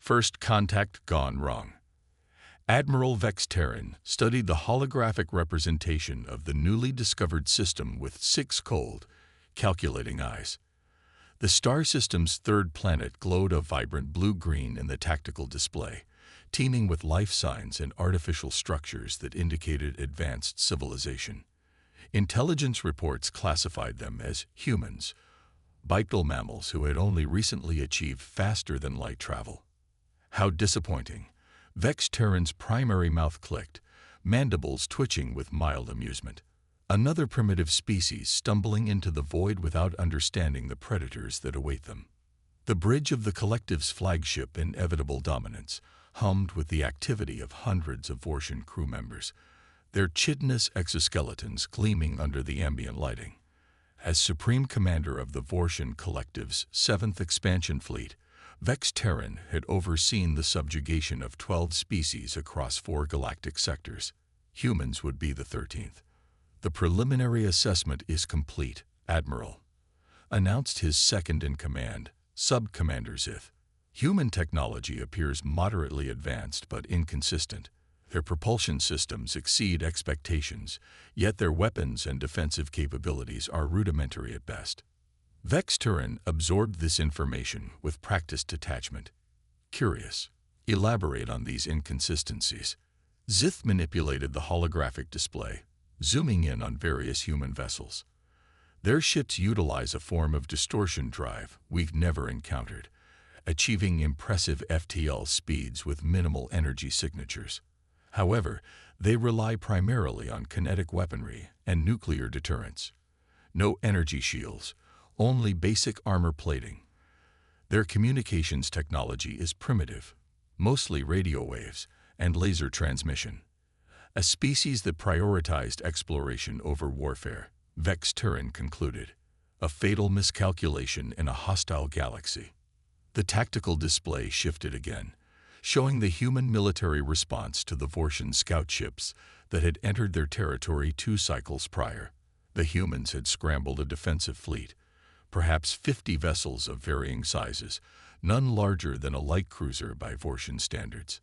First contact gone wrong. Admiral Vex Terran studied the holographic representation of the newly discovered system with 6 cold, calculating eyes. The star system's third planet glowed a vibrant blue-green in the tactical display, teeming with life signs and artificial structures that indicated advanced civilization. Intelligence reports classified them as humans, bipedal mammals who had only recently achieved faster-than-light travel. How disappointing. Vex Terran's primary mouth clicked, mandibles twitching with mild amusement. Another primitive species stumbling into the void without understanding the predators that await them. The bridge of the collective's flagship Inevitable Dominance hummed with the activity of hundreds of Vortian crew members, their chitinous exoskeletons gleaming under the ambient lighting. As Supreme Commander of the Vortian Collective's 7th Expansion Fleet, Vex Terran had overseen the subjugation of 12 species across 4 galactic sectors. Humans would be the 13th. The preliminary assessment is complete, Admiral, announced his second-in-command, Sub-Commander Zith. Human technology appears moderately advanced but inconsistent. Their propulsion systems exceed expectations, yet their weapons and defensive capabilities are rudimentary at best. Vex Terran absorbed this information with practiced detachment. Curious. Elaborate on these inconsistencies. Zith manipulated the holographic display, zooming in on various human vessels. Their ships utilize a form of distortion drive we've never encountered, achieving impressive FTL speeds with minimal energy signatures. However, they rely primarily on kinetic weaponry and nuclear deterrence. No energy shields, only basic armor plating. Their communications technology is primitive, mostly radio waves and laser transmission. A species that prioritized exploration over warfare, Vex Terran concluded. A fatal miscalculation in a hostile galaxy. The tactical display shifted again, showing the human military response to the Vortian scout ships that had entered their territory 2 cycles prior. The humans had scrambled a defensive fleet, perhaps 50 vessels of varying sizes, none larger than a light cruiser by Vortian standards.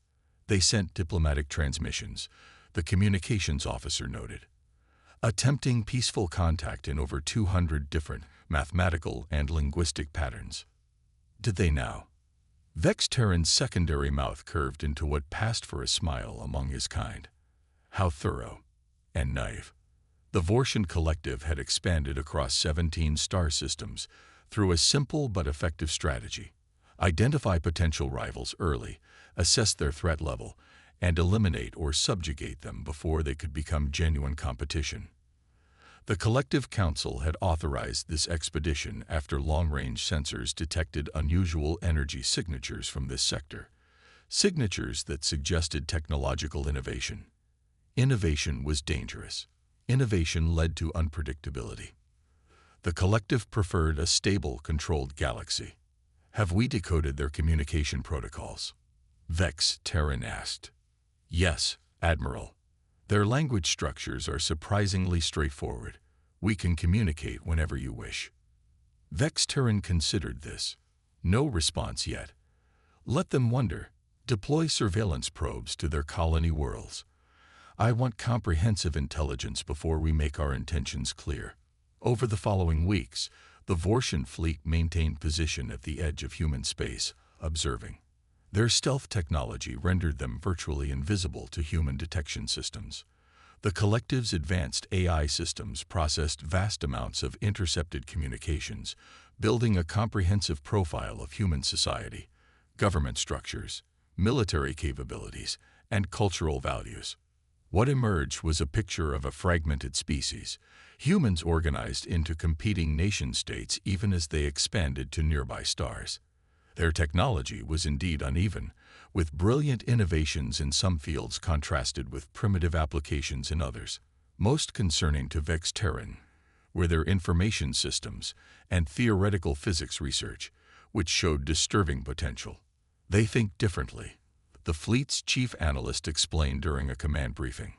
They sent diplomatic transmissions, the communications officer noted, attempting peaceful contact in over 200 different mathematical and linguistic patterns. Did they now? Vex Terran's secondary mouth curved into what passed for a smile among his kind. How thorough and naive. The Vortian Collective had expanded across 17 star systems through a simple but effective strategy. Identify potential rivals early, assess their threat level, and eliminate or subjugate them before they could become genuine competition. The Collective Council had authorized this expedition after long-range sensors detected unusual energy signatures from this sector, signatures that suggested technological innovation. Innovation was dangerous. Innovation led to unpredictability. The Collective preferred a stable, controlled galaxy. Have we decoded their communication protocols? Vex Terran asked. Yes, Admiral. Their language structures are surprisingly straightforward. We can communicate whenever you wish. Vex Terran considered this. No response yet. Let them wonder. Deploy surveillance probes to their colony worlds. I want comprehensive intelligence before we make our intentions clear. Over the following weeks, the Vortian fleet maintained position at the edge of human space, observing. Their stealth technology rendered them virtually invisible to human detection systems. The Collective's advanced AI systems processed vast amounts of intercepted communications, building a comprehensive profile of human society, government structures, military capabilities, and cultural values. What emerged was a picture of a fragmented species, humans organized into competing nation-states even as they expanded to nearby stars. Their technology was indeed uneven, with brilliant innovations in some fields contrasted with primitive applications in others. Most concerning to Vex Terran were their information systems and theoretical physics research, which showed disturbing potential. They think differently, the fleet's chief analyst explained during a command briefing.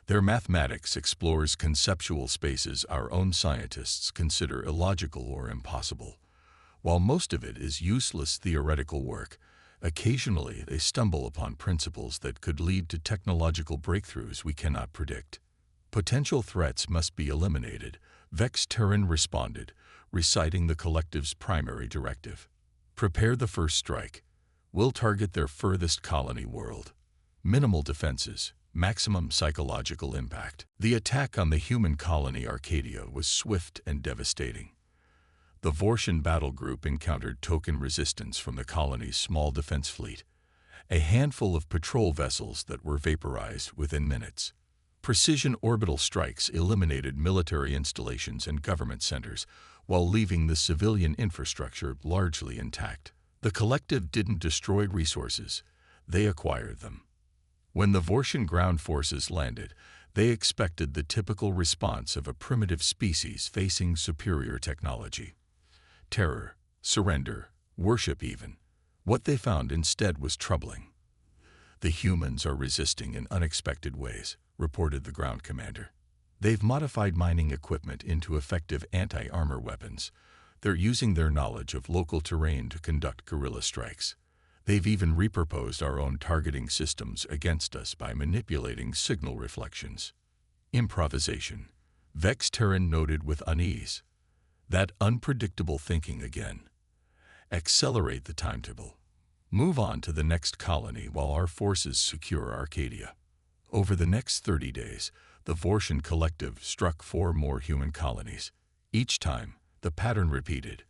Their mathematics explores conceptual spaces our own scientists consider illogical or impossible. While most of it is useless theoretical work, Occasionally, they stumble upon principles that could lead to technological breakthroughs we cannot predict. Potential threats must be eliminated, Vex Terran responded, reciting the collective's primary directive. Prepare the first strike. We'll target their furthest colony world. Minimal defenses, maximum psychological impact. The attack on the human colony Arcadia was swift and devastating. The Vortian battle group encountered token resistance from the colony's small defense fleet, a handful of patrol vessels that were vaporized within minutes. Precision orbital strikes eliminated military installations and government centers, while leaving the civilian infrastructure largely intact. The collective didn't destroy resources, they acquired them. When the Vortian ground forces landed, they expected the typical response of a primitive species facing superior technology. Terror, surrender, worship even. What they found instead was troubling. The humans are resisting in unexpected ways, reported the ground commander. They've modified mining equipment into effective anti-armor weapons. They're using their knowledge of local terrain to conduct guerrilla strikes. They've even repurposed our own targeting systems against us by manipulating signal reflections. Improvisation, Vex Terran noted with unease. That unpredictable thinking again. Accelerate the timetable. Move on to the next colony while our forces secure Arcadia. Over the next 30 days, the Vortian collective struck 4 more human colonies. Each time, the pattern repeated.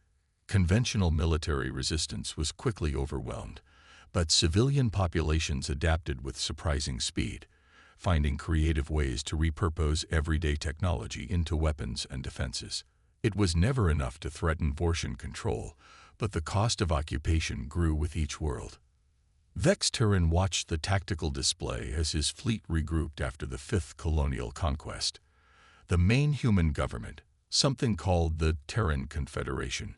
Conventional military resistance was quickly overwhelmed, but civilian populations adapted with surprising speed, finding creative ways to repurpose everyday technology into weapons and defenses. It was never enough to threaten Vortian control, but the cost of occupation grew with each world. Vex Terran watched the tactical display as his fleet regrouped after the 5th colonial conquest. The main human government, something called the Terran Confederation,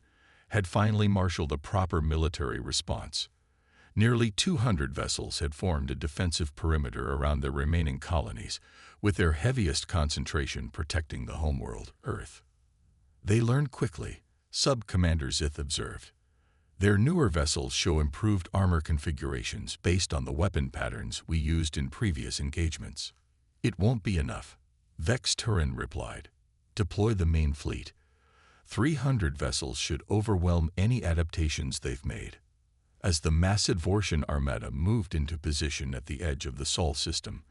had finally marshaled a proper military response. Nearly 200 vessels had formed a defensive perimeter around their remaining colonies, with their heaviest concentration protecting the homeworld, Earth. They learned quickly, Sub-Commander Zith observed. Their newer vessels show improved armor configurations based on the weapon patterns we used in previous engagements. It won't be enough, Vex Terran replied. Deploy the main fleet. 300 vessels should overwhelm any adaptations they've made. As the massive Vortian Armada moved into position at the edge of the Sol system,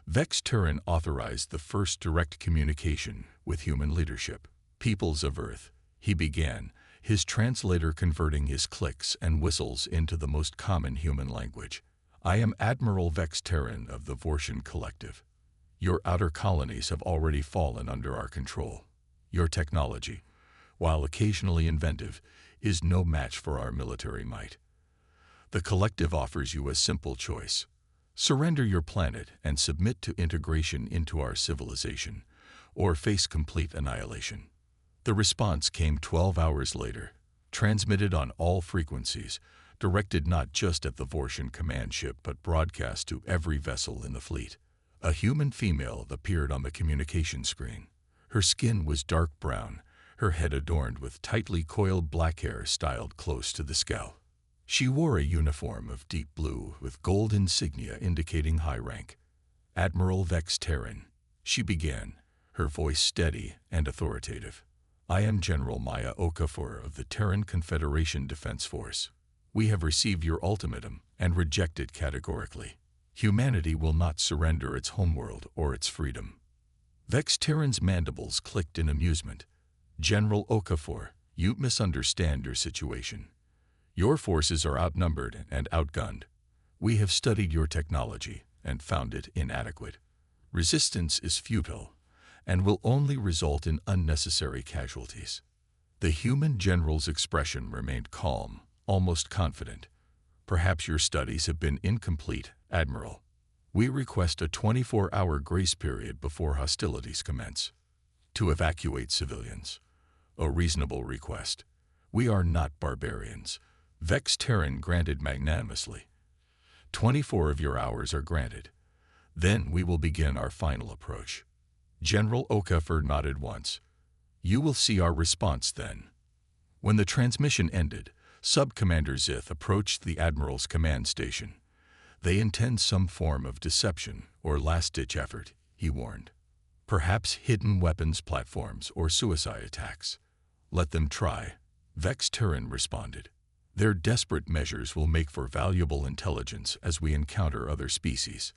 Vex Terran authorized the first direct communication with human leadership. Peoples of Earth, he began, his translator converting his clicks and whistles into the most common human language. I am Admiral Vex Terran of the Vortian Collective. Your outer colonies have already fallen under our control. Your technology, while occasionally inventive, is no match for our military might. The Collective offers you a simple choice. Surrender your planet and submit to integration into our civilization, or face complete annihilation. The response came 12 hours later, transmitted on all frequencies, directed not just at the Vortian command ship but broadcast to every vessel in the fleet. A human female appeared on the communication screen. Her skin was dark brown, her head adorned with tightly coiled black hair styled close to the scalp. She wore a uniform of deep blue with gold insignia indicating high rank. Admiral Vex Terran, she began, her voice steady and authoritative. I am General Maya Okafor of the Terran Confederation Defense Force. We have received your ultimatum and reject it categorically. Humanity will not surrender its homeworld or its freedom. Vex Terran's mandibles clicked in amusement. General Okafor, you misunderstand your situation. Your forces are outnumbered and outgunned. We have studied your technology and found it inadequate. Resistance is futile and will only result in unnecessary casualties. The human general's expression remained calm, almost confident. Perhaps your studies have been incomplete, Admiral. We request a 24-hour grace period before hostilities commence. To evacuate civilians. A reasonable request. We are not barbarians. Vex Terran granted magnanimously. 24 of your hours are granted. Then we will begin our final approach. General Okafor nodded once. You will see our response then. When the transmission ended, Sub-Commander Zith approached the Admiral's command station. "They intend some form of deception or last-ditch effort," he warned. "Perhaps hidden weapons platforms or suicide attacks." "Let them try," Vex Terran responded. "Their desperate measures will make for valuable intelligence as we encounter other species.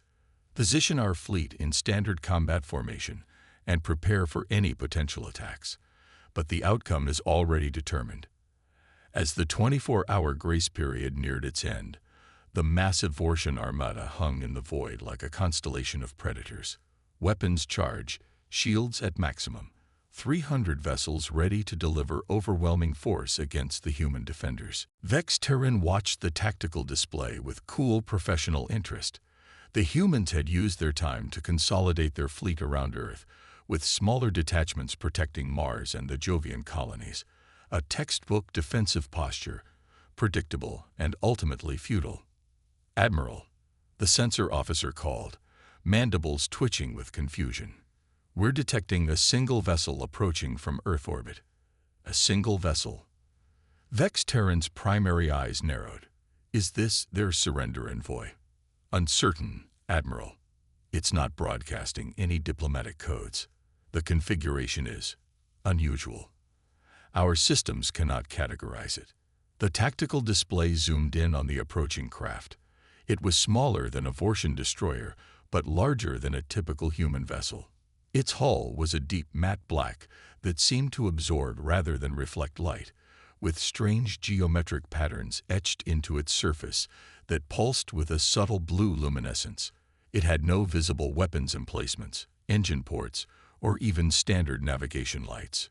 Position our fleet in standard combat formation and prepare for any potential attacks. But the outcome is already determined." As the 24-hour grace period neared its end, the massive Vortian Armada hung in the void like a constellation of predators. Weapons charged, shields at maximum, 300 vessels ready to deliver overwhelming force against the human defenders. Vex Terran watched the tactical display with cool professional interest. The humans had used their time to consolidate their fleet around Earth, with smaller detachments protecting Mars and the Jovian colonies. A textbook defensive posture, predictable and ultimately futile. "Admiral," the sensor officer called, mandibles twitching with confusion. "We're detecting a single vessel approaching from Earth orbit." A single vessel. Vex Terran's primary eyes narrowed. "Is this their surrender envoy?" "Uncertain, Admiral. It's not broadcasting any diplomatic codes. The configuration is unusual. Our systems cannot categorize it." The tactical display zoomed in on the approaching craft. It was smaller than a Vortian destroyer, but larger than a typical human vessel. Its hull was a deep matte black that seemed to absorb rather than reflect light, with strange geometric patterns etched into its surface that pulsed with a subtle blue luminescence. It had no visible weapons emplacements, engine ports, or even standard navigation lights.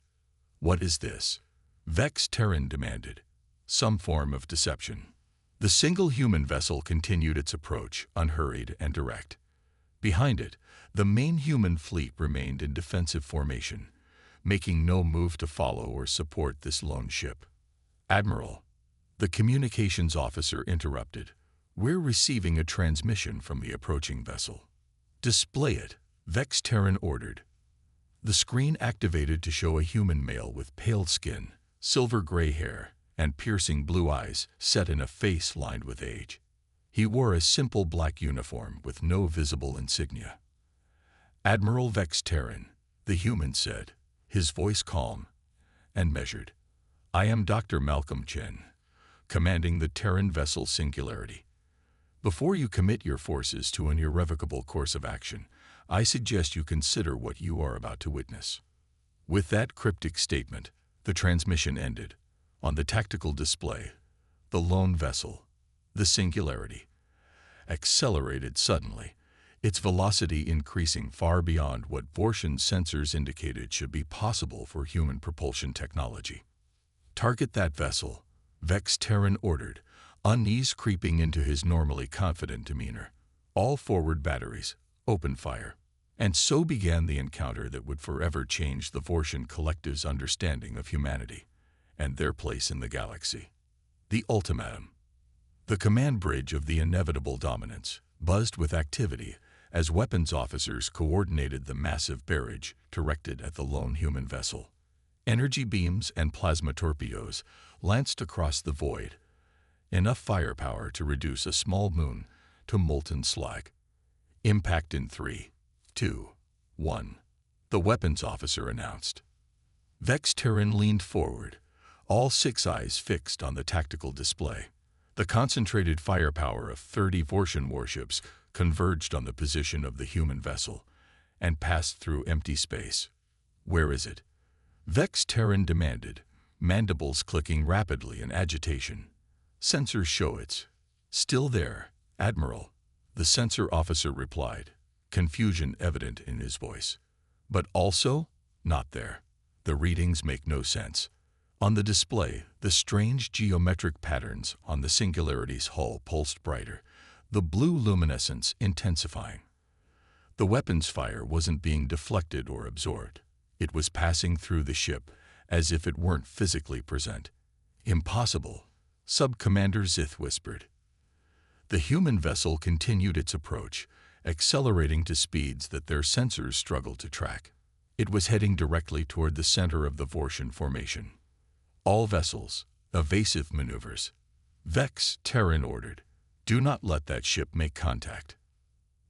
"What is this?" Vex Terran demanded. "Some form of deception." The single human vessel continued its approach, unhurried and direct. Behind it, the main human fleet remained in defensive formation, making no move to follow or support this lone ship. "Admiral," the communications officer interrupted, "we're receiving a transmission from the approaching vessel." "Display it," Vex Terran ordered. The screen activated to show a human male with pale skin, silver-gray hair, and piercing blue eyes set in a face lined with age. He wore a simple black uniform with no visible insignia. "Admiral Vex Terran," the human said, his voice calm and measured. "I am Dr. Malcolm Chen, commanding the Terran vessel Singularity. Before you commit your forces to an irrevocable course of action, I suggest you consider what you are about to witness." With that cryptic statement, the transmission ended. On the tactical display, the lone vessel, the Singularity, accelerated suddenly, its velocity increasing far beyond what Vortian sensors indicated should be possible for human propulsion technology. "Target that vessel," Vex Terran ordered, unease creeping into his normally confident demeanor. "All forward batteries, open fire." And so began the encounter that would forever change the Vortian collective's understanding of humanity and their place in the galaxy. The ultimatum. The command bridge of the inevitable dominance buzzed with activity as weapons officers coordinated the massive barrage directed at the lone human vessel. Energy beams and plasma torpedoes lanced across the void, enough firepower to reduce a small moon to molten slag. "Impact in 3, 2, 1, the weapons officer announced. Vex Terran leaned forward, all 6 eyes fixed on the tactical display. The concentrated firepower of 30 Vortian warships converged on the position of the human vessel and passed through empty space. "Where is it?" Vex Terran demanded, mandibles clicking rapidly in agitation. "Sensors show it's still there, Admiral," the sensor officer replied, confusion evident in his voice. "But also not there. The readings make no sense." On the display, the strange geometric patterns on the Singularity's hull pulsed brighter, the blue luminescence intensifying. The weapons fire wasn't being deflected or absorbed. It was passing through the ship as if it weren't physically present. "Impossible," Sub-Commander Zith whispered. The human vessel continued its approach, accelerating to speeds that their sensors struggled to track. It was heading directly toward the center of the Vortian formation. "All vessels, Evasive maneuvers. Vex Terran ordered, "Do not let that ship make contact."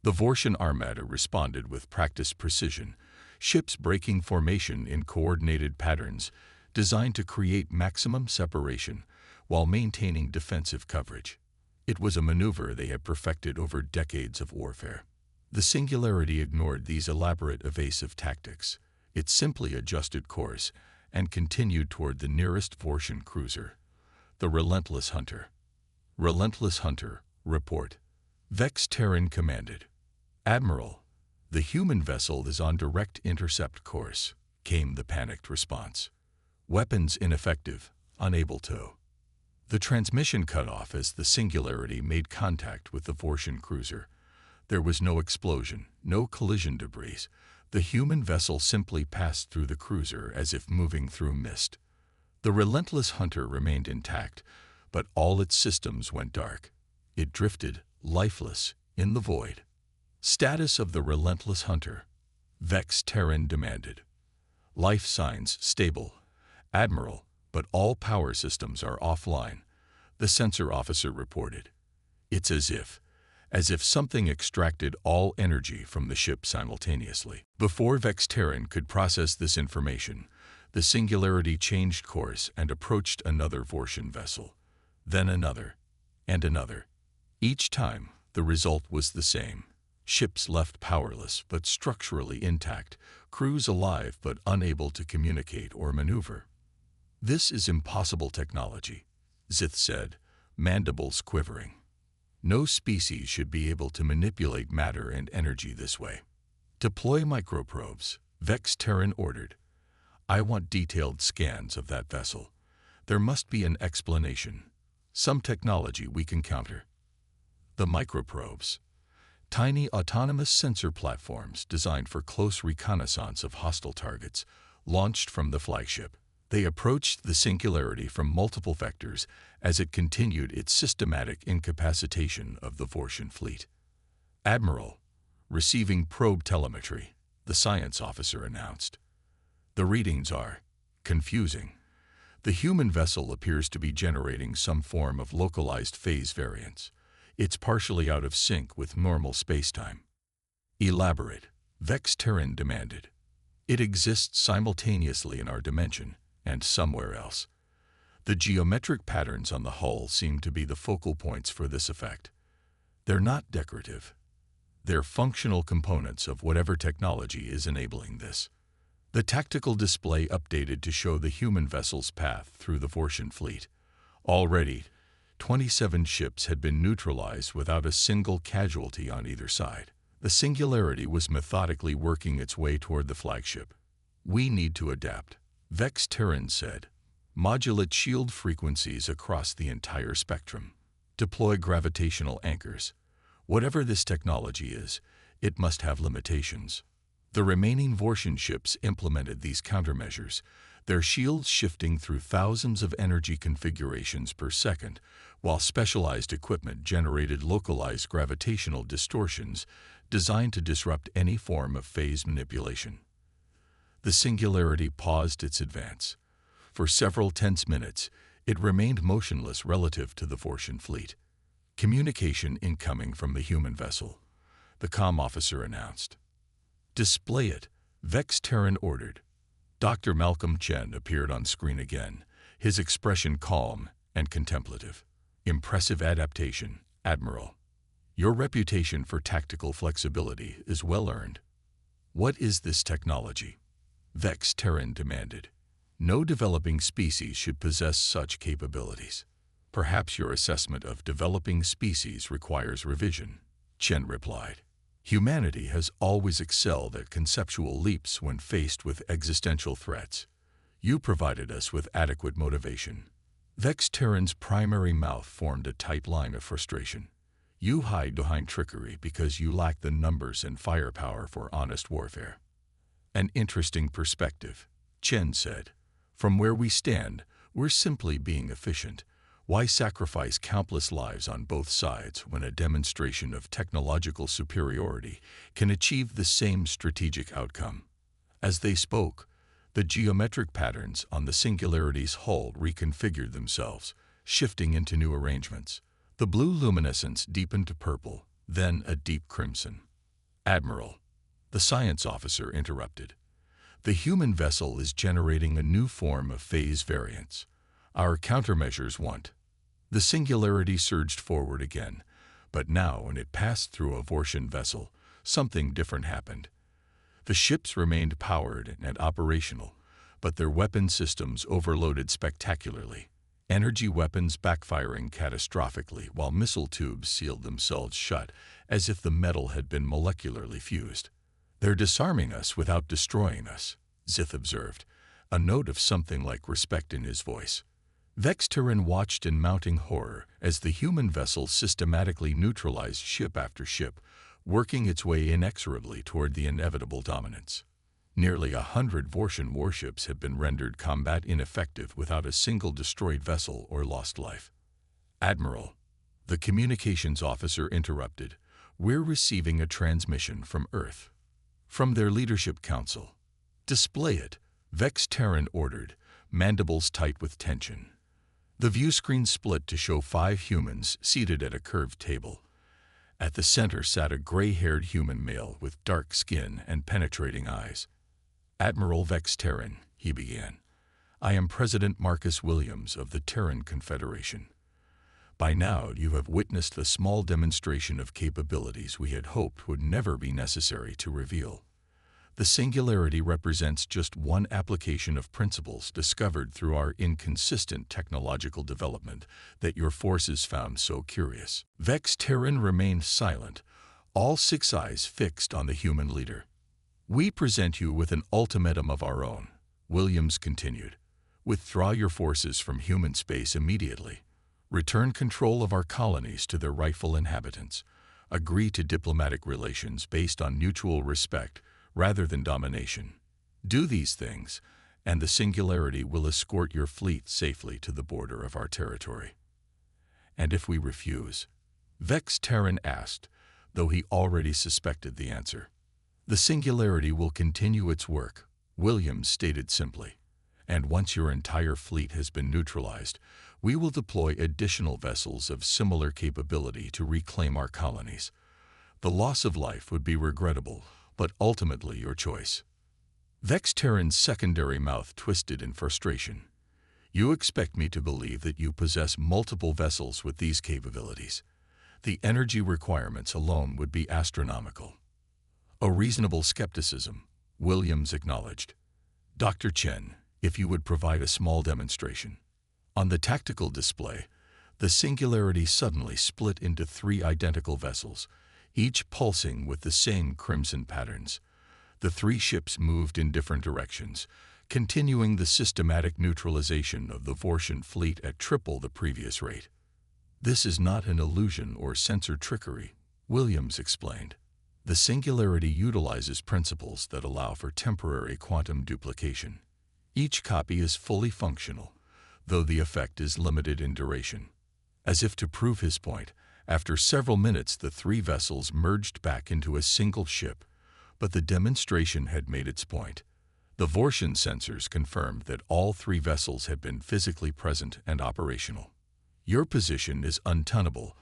The Vortian Armada responded with practiced precision, ships breaking formation in coordinated patterns designed to create maximum separation while maintaining defensive coverage. It was a maneuver they had perfected over decades of warfare. The Singularity ignored these elaborate evasive tactics. It simply adjusted course and continued toward the nearest Vortian cruiser, the Relentless Hunter. Relentless Hunter, report. Vex Terran commanded. "Admiral, the human vessel is on direct intercept course," came the panicked response. "Weapons ineffective, unable to." The transmission cut off as the Singularity made contact with the Vortian cruiser. There was no explosion, no collision debris. The human vessel simply passed through the cruiser as if moving through mist. The Relentless Hunter remained intact, but all its systems went dark. It drifted, lifeless, in the void. Status of the Relentless Hunter. Vex Terran demanded. "Life signs stable, Admiral, but all power systems are offline," the sensor officer reported. "It's as if something extracted all energy from the ship simultaneously." Before Vex Terran could process this information, the Singularity changed course and approached another Vortian vessel, then another, and another. Each time, the result was the same. Ships left powerless but structurally intact, crews alive but unable to communicate or maneuver. "This is impossible technology," Zith said, mandibles quivering. "No species should be able to manipulate matter and energy this way." "Deploy microprobes," Vex Terran ordered. "I want detailed scans of that vessel. There must be an explanation, some technology we can counter." The microprobes. Tiny autonomous sensor platforms designed for close reconnaissance of hostile targets, launched from the flagship. They approached the Singularity from multiple vectors as it continued its systematic incapacitation of the Vortian fleet. "Admiral, receiving probe telemetry," the science officer announced. "The readings are confusing. The human vessel appears to be generating some form of localized phase variance. It's partially out of sync with normal spacetime." "Elaborate," Vex Terran demanded. "It exists simultaneously in our dimension and somewhere else. The geometric patterns on the hull seem to be the focal points for this effect. They're not decorative. They're functional components of whatever technology is enabling this." The tactical display updated to show the human vessel's path through the Vortian fleet. Already, 27 ships had been neutralized without a single casualty on either side. The Singularity was methodically working its way toward the flagship. "We need to adapt," Vex Terran said. "Modulate shield frequencies across the entire spectrum. Deploy gravitational anchors. Whatever this technology is, it must have limitations." The remaining Vortian ships implemented these countermeasures, their shields shifting through thousands of energy configurations per second, while specialized equipment generated localized gravitational distortions designed to disrupt any form of phase manipulation. The Singularity paused its advance. For several tense minutes, it remained motionless relative to the Vortian fleet. "Communication incoming from the human vessel," the comm officer announced. "Display it," Vex Terran ordered. Dr. Malcolm Chen appeared on screen again, his expression calm and contemplative. "Impressive adaptation, Admiral. Your reputation for tactical flexibility is well earned." "What is this technology?" Vex Terran demanded. "No developing species should possess such capabilities." "Perhaps your assessment of developing species requires revision," Chen replied. "Humanity has always excelled at conceptual leaps when faced with existential threats. You provided us with adequate motivation." Vex Terran's primary mouth formed a tight line of frustration. "You hide behind trickery because you lack the numbers and firepower for honest warfare." "An interesting perspective," Chen said. "From where we stand, we're simply being efficient. Why sacrifice countless lives on both sides when a demonstration of technological superiority can achieve the same strategic outcome?" As they spoke, The geometric patterns on the Singularity's hull reconfigured themselves, shifting into new arrangements. The blue luminescence deepened to purple, then a deep crimson. "Admiral," the science officer interrupted, "the human vessel is generating a new form of phase variance. Our countermeasures want." The Singularity surged forward again, but now when it passed through a Vortian vessel, something different happened. The ships remained powered and operational, but their weapon systems overloaded spectacularly. Energy weapons backfiring catastrophically while missile tubes sealed themselves shut as if the metal had been molecularly fused. "They're disarming us without destroying us," Zith observed, a note of something like respect in his voice. Vex Terran watched in mounting horror as the human vessel systematically neutralized ship after ship, working its way inexorably toward the inevitable dominance. Nearly 100 Vortian warships had been rendered combat ineffective without a single destroyed vessel or lost life. "Admiral," the communications officer interrupted, "we're receiving a transmission from Earth. From their leadership council." "Display it," Vex Terran ordered, mandibles tight with tension. The view screen split to show 5 humans seated at a curved table. At the center sat a gray-haired human male with dark skin and penetrating eyes. "Admiral Vex Terran," he began, "I am President Marcus Williams of the Terran Confederation. By now you have witnessed the small demonstration of capabilities we had hoped would never be necessary to reveal. The Singularity represents just one application of principles discovered through our inconsistent technological development that your forces found so curious." Vex Terran remained silent, all 6 eyes fixed on the human leader. "We present you with an ultimatum of our own," Williams continued. "Withdraw your forces from human space immediately. Return control of our colonies to their rightful inhabitants. Agree to diplomatic relations based on mutual respect rather than domination. Do these things, and the Singularity will escort your fleet safely to the border of our territory." "And if we refuse?" Vex Terran asked, though he already suspected the answer. "The Singularity will continue its work," Williams stated simply. "And once your entire fleet has been neutralized, we will deploy additional vessels of similar capability to reclaim our colonies. The loss of life would be regrettable, but ultimately your choice." Vex Terran's secondary mouth twisted in frustration. "You expect me to believe that you possess multiple vessels with these capabilities? The energy requirements alone would be astronomical." "A reasonable skepticism," Williams acknowledged. "Dr. Chen, if you would provide a small demonstration." On the tactical display, the Singularity suddenly split into 3 identical vessels, each pulsing with the same crimson patterns. The 3 ships moved in different directions, continuing the systematic neutralization of the Vortian fleet at triple the previous rate. "This is not an illusion or sensor trickery," Williams explained. "The Singularity utilizes principles that allow for temporary quantum duplication. Each copy is fully functional, though the effect is limited in duration." As if to prove his point, after several minutes the 3 vessels merged back into a single ship, but the demonstration had made its point. The Vortian sensors confirmed that all 3 vessels had been physically present and operational. "Your position is untenable,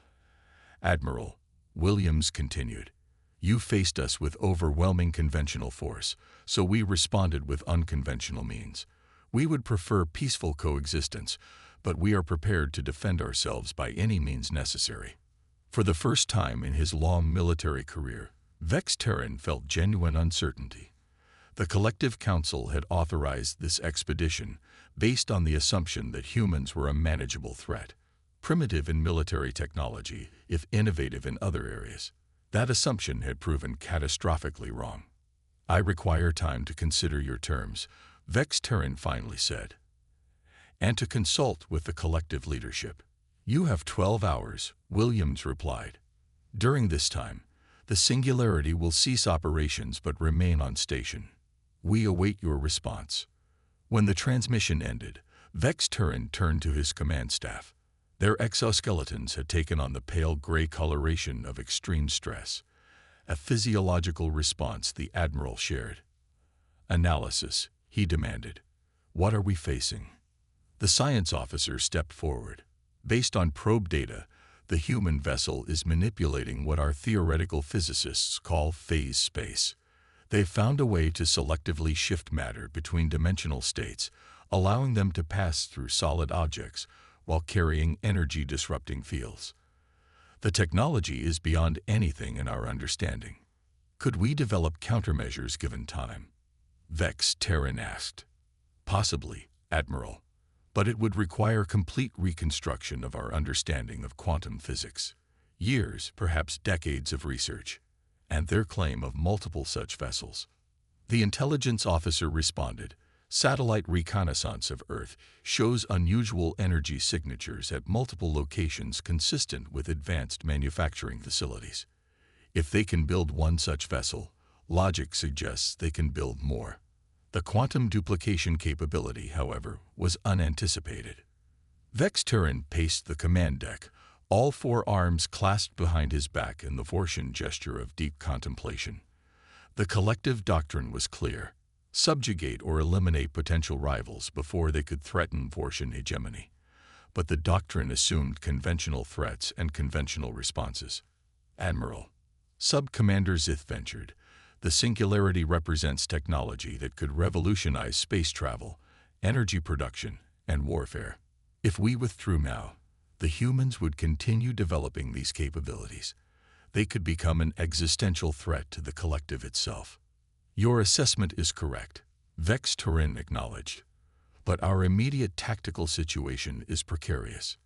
Admiral," Williams continued. "You faced us with overwhelming conventional force, so we responded with unconventional means. We would prefer peaceful coexistence, but we are prepared to defend ourselves by any means necessary." For the first time in his long military career, Vex Terran felt genuine uncertainty. The Collective Council had authorized this expedition based on the assumption that humans were a manageable threat, primitive in military technology, if innovative in other areas. That assumption had proven catastrophically wrong. "I require time to consider your terms," Vex Terran finally said, "and to consult with the collective leadership." "You have 12 hours, Williams replied. "During this time, the Singularity will cease operations but remain on station. We await your response." When the transmission ended, Vex Terran turned to his command staff. Their exoskeletons had taken on the pale gray coloration of extreme stress, a physiological response the Admiral shared. "Analysis," he demanded. "What are we facing?" The science officer stepped forward. "Based on probe data, the human vessel is manipulating what our theoretical physicists call phase space. They've found a way to selectively shift matter between dimensional states, allowing them to pass through solid objects while carrying energy-disrupting fields. The technology is beyond anything in our understanding. Could we develop countermeasures given time?" Vex Terran asked. "Possibly, Admiral, but it would require complete reconstruction of our understanding of quantum physics. Years, perhaps decades of research, and their claim of multiple such vessels." The intelligence officer responded. "Satellite reconnaissance of Earth shows unusual energy signatures at multiple locations consistent with advanced manufacturing facilities. If they can build one such vessel, logic suggests they can build more." The quantum duplication capability, however, was unanticipated. Vex Terran paced the command deck, all four arms clasped behind his back in the Vortian gesture of deep contemplation. The collective doctrine was clear: subjugate or eliminate potential rivals before they could threaten Vortian hegemony. But the doctrine assumed conventional threats and conventional responses. "Admiral," Sub-Commander Zith ventured, "the singularity represents technology that could revolutionize space travel, energy production, and warfare. If we withdrew now, the humans would continue developing these capabilities. They could become an existential threat to the collective itself." "Your assessment is correct," Vex Terran acknowledged. "But our immediate tactical situation is precarious.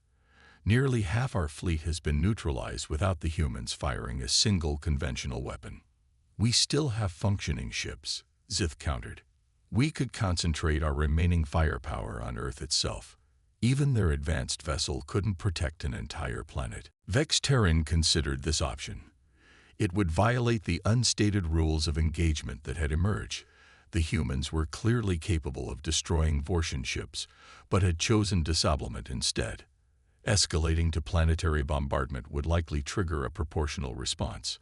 Nearly half our fleet has been neutralized without the humans firing a single conventional weapon." "We still have functioning ships," Zith countered. "We could concentrate our remaining firepower on Earth itself. Even their advanced vessel couldn't protect an entire planet." Vex Terran considered this option. It would violate the unstated rules of engagement that had emerged. The humans were clearly capable of destroying Vortian ships, but had chosen disablement instead. Escalating to planetary bombardment would likely trigger a proportional response.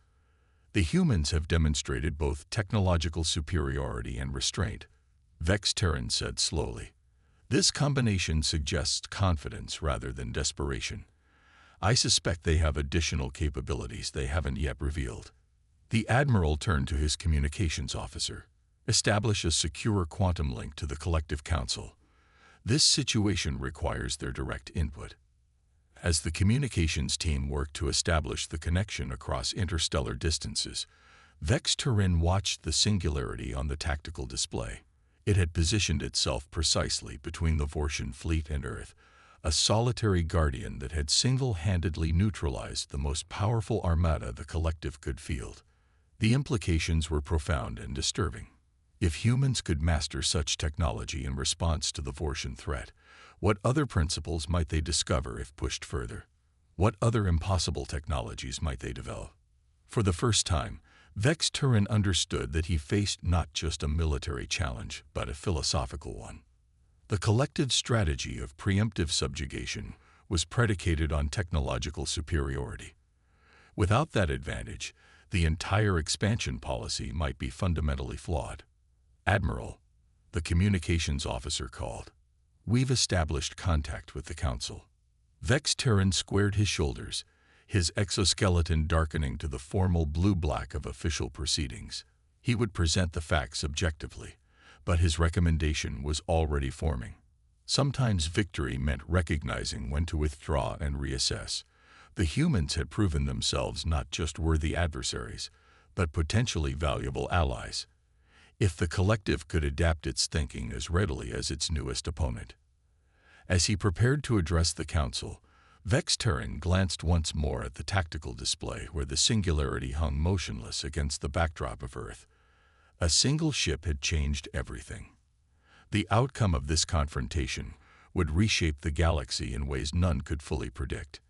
"The humans have demonstrated both technological superiority and restraint," Vex Terran said slowly. "This combination suggests confidence rather than desperation. I suspect they have additional capabilities they haven't yet revealed." The Admiral turned to his communications officer. "Establish a secure quantum link to the Collective Council. This situation requires their direct input." As the communications team worked to establish the connection across interstellar distances, Vex Terran watched the singularity on the tactical display. It had positioned itself precisely between the Vortian fleet and Earth, a solitary guardian that had single-handedly neutralized the most powerful armada the collective could field. The implications were profound and disturbing. If humans could master such technology in response to the Vortian threat, what other principles might they discover if pushed further? What other impossible technologies might they develop? For the first time, Vex Terran understood that he faced not just a military challenge, but a philosophical one. The collective strategy of preemptive subjugation was predicated on technological superiority. Without that advantage, the entire expansion policy might be fundamentally flawed. "Admiral," the communications officer called. "We've established contact with the Council." Vex Terran squared his shoulders, his exoskeleton darkening to the formal blue-black of official proceedings. He would present the facts objectively, but his recommendation was already forming. Sometimes victory meant recognizing when to withdraw and reassess. The humans had proven themselves not just worthy adversaries, but potentially valuable allies. If the collective could adapt its thinking as readily as its newest opponent. As he prepared to address the Council, Vex Terran glanced once more at the tactical display where the singularity hung motionless against the backdrop of Earth. A single ship had changed everything. The outcome of this confrontation would reshape the galaxy in ways none could fully predict.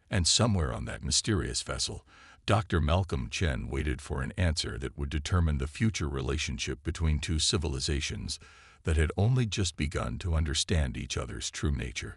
And somewhere on that mysterious vessel, Dr. Malcolm Chen waited for an answer that would determine the future relationship between two civilizations that had only just begun to understand each other's true nature.